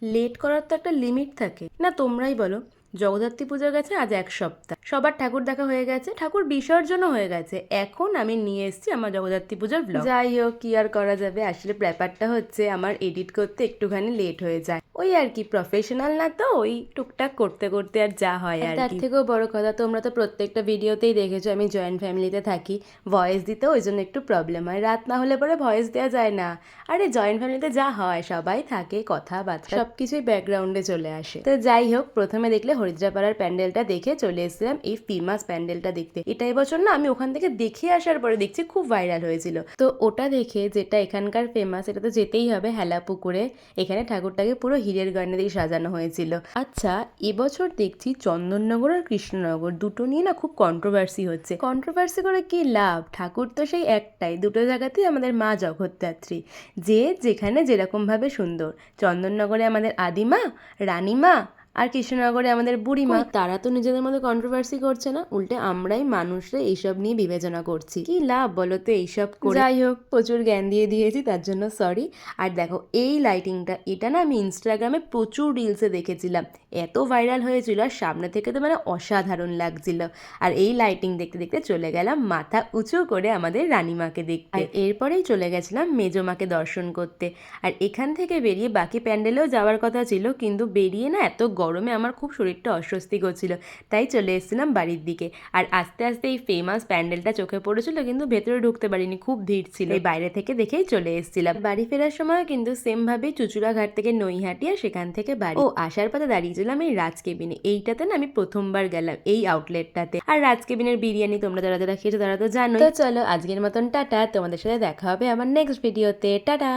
Late করার তো একটা লিমিট থাকে না, তোমরাই বলো। জগদ্ধাত্রী পুজো গেছে আজ 1 সপ্তাহ, সবার ঠাকুর দেখা হয়ে গেছে, ঠাকুর বিসর্জনও হয়ে গেছে, এখন আমি নিয়ে এসেছি আমার জগদ্ধাত্রী পুজোর ব্লগ। যাই হোক, কি আর করা যাবে, আসলে ব্যাপারটা হচ্ছে আমার এডিট করতে একটুখানি লেট হয়ে যায়, ওই আর কি, প্রফেশনাল না তো, ওই টুকটাক করতে করতে আর যা হয় আর তার থেকেও বড় কথা, তোমরা তো প্রত্যেকটা ভিডিওতেই দেখেছো আমি জয়েন্ট ফ্যামিলিতে থাকি, ভয়েস দিতে ওই জন্য একটু প্রবলেম হয়, রাত না হলে পরে ভয়েস দেওয়া যায় না। আরে জয়েন্ট ফ্যামিলিতে যা হয়, সবাই থাকে, কথাবার্তা সবকিছুই ব্যাকগ্রাউন্ডে চলে আসে। তো যাই হোক, প্রথমে দেখলে হরিদ্রাপাড়ার প্যান্ডেলটা দেখে চলে এসেছিলাম এই ফেমাস প্যান্ডেলটা দেখতে। এটা এবছর না আমি ওখান থেকে দেখে আসার পরে দেখছি খুব ভাইরাল হয়েছিল, তো ওটা দেখে যেটা এখানকার ফেমাস, এটা তো যেতেই হবে হেলা পুকুরে। এখানে ঠাকুরটাকে পুরো হীরের গয়না দিয়ে সাজানো হয়েছিল। আচ্ছা, এবছর দেখছি চন্দননগর আর কৃষ্ণনগর দুটো নিয়ে না খুব কন্ট্রোভার্সি হচ্ছে। কন্ট্রোভার্সি করে কি লাভ, ঠাকুর তো সেই একটাই, দুটো জায়গাতেই আমাদের মা জগদ্ধাত্রী, যে যেখানে যেরকমভাবে সুন্দর। চন্দননগরে আমাদের আদিমা, রানীমা, আর কৃষ্ণনগরে আমাদের বুড়িমা। তারা তো নিজেদের মধ্যে কন্ট্রোভার্সি করছে না, উল্টে আমরাই মানুষরা এইসব নিয়ে বিবেচনা করছি। কি লাভ বলো তো এইসব করে। যাই হোক, প্রচুর জ্ঞান দিয়ে দিয়েছি, তার জন্য সরি। আর দেখো এই লাইটিংটা, এটা না আমি ইনস্টাগ্রামে প্রচুর রিলসে দেখেছিলাম, এত ভাইরাল হয়েছিল, আর সামনে থেকে তো মানে অসাধারণ লাগছিল। আর এই লাইটিং দেখতে দেখতে চলে গেলাম মাথা উঁচু করে আমাদের রানীমাকে দেখতে, এরপরেই চলে গেছিলাম মেজোমাকে দর্শন করতে। আর এখান থেকে বেরিয়ে বাকি প্যান্ডেলেও যাওয়ার কথা ছিল, কিন্তু বেরিয়ে না এত গরমে আমার খুব শরীরটা অস্বস্তি করছিল, তাই চলে এসেছিলাম বাড়ির দিকে। আর আস্তে আস্তে এই ফেমাস প্যান্ডেলটা চোখে পড়েছিল, কিন্তু ভেতরে ঢুকতে পারিনি, খুব ভিড় ছিল, এই বাইরে থেকে দেখেই চলে এসেছিলাম। বাড়ি ফেরার সময় কিন্তু সেম ভাবেই চুচুড়াঘাট থেকে নৈহাটি, আর সেখান থেকে বাড়ি। ও আসার পথে দাঁড়িয়েছিলাম এই রাজ কেবিনে, এইটাতে না আমি প্রথমবার গেলাম, এই আউটলেটটাতে। আর রাজ কেবিনের বিরিয়ানি তোমরা যারা যারা খেয়েছো তারা তো জানোই। তো চলো আজকের মতন টাটা, তোমাদের সাথে দেখা হবে আমার নেক্সট ভিডিওতে, টাটা।